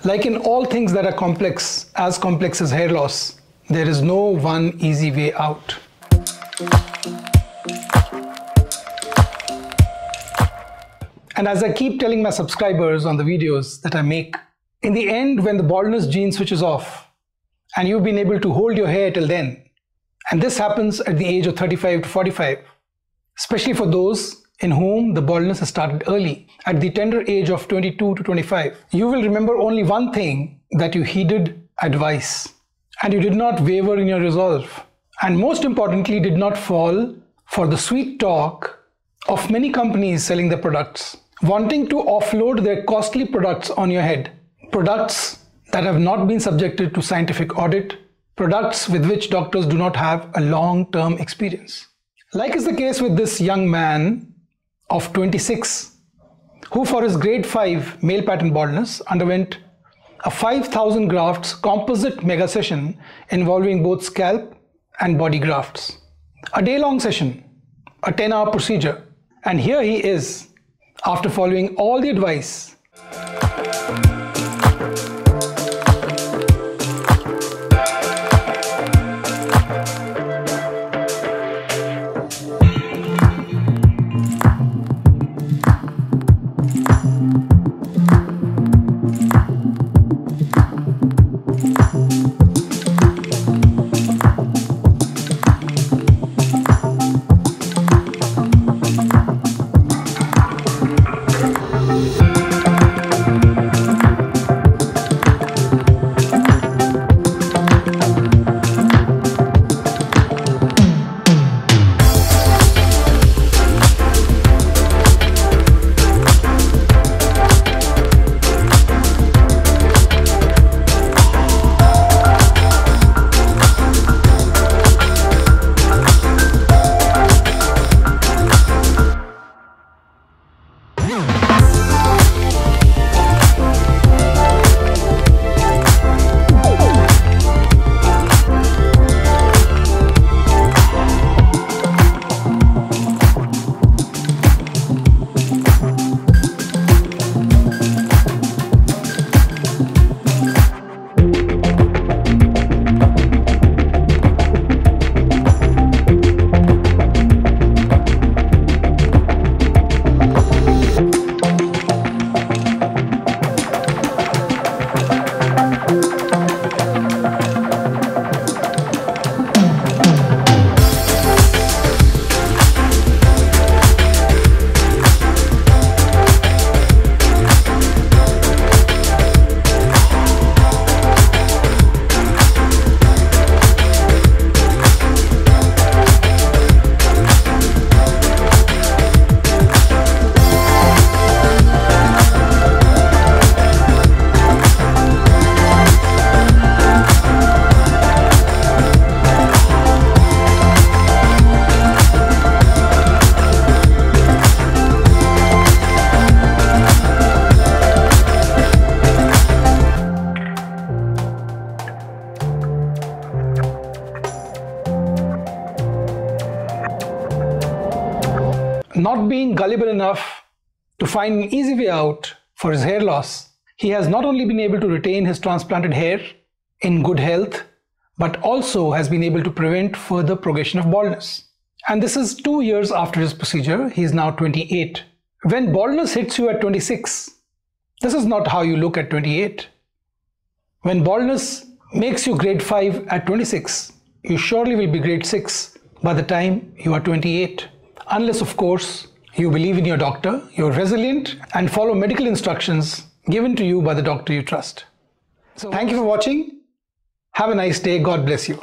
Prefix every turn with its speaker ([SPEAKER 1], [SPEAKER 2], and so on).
[SPEAKER 1] Like in all things that are complex as hair loss, there is no one easy way out. And as I keep telling my subscribers on the videos that I make, in the end, when the baldness gene switches off and you've been able to hold your hair till then, and this happens at the age of 35 to 45, especially for those in whom the baldness has started early, at the tender age of 22 to 25, you will remember only one thing, that you heeded advice and you did not waver in your resolve, and most importantly, did not fall for the sweet talk of many companies selling their products, wanting to offload their costly products on your head. Products that have not been subjected to scientific audit, products with which doctors do not have a long-term experience. Like is the case with this young man of 26, who for his grade 5 male pattern baldness underwent a 5,000 grafts composite mega session involving both scalp and body grafts. A day-long session, a 10-hour procedure, and here he is, after following all the advice. Not being gullible enough to find an easy way out for his hair loss, he has not only been able to retain his transplanted hair in good health, but also has been able to prevent further progression of baldness. And this is 2 years after his procedure. He is now 28. When baldness hits you at 26, this is not how you look at 28. When baldness makes you grade 5 at 26, you surely will be grade 6 by the time you are 28. Unless, of course, you believe in your doctor, you're resilient, and follow medical instructions given to you by the doctor you trust. So, thank you for watching. Have a nice day. God bless you.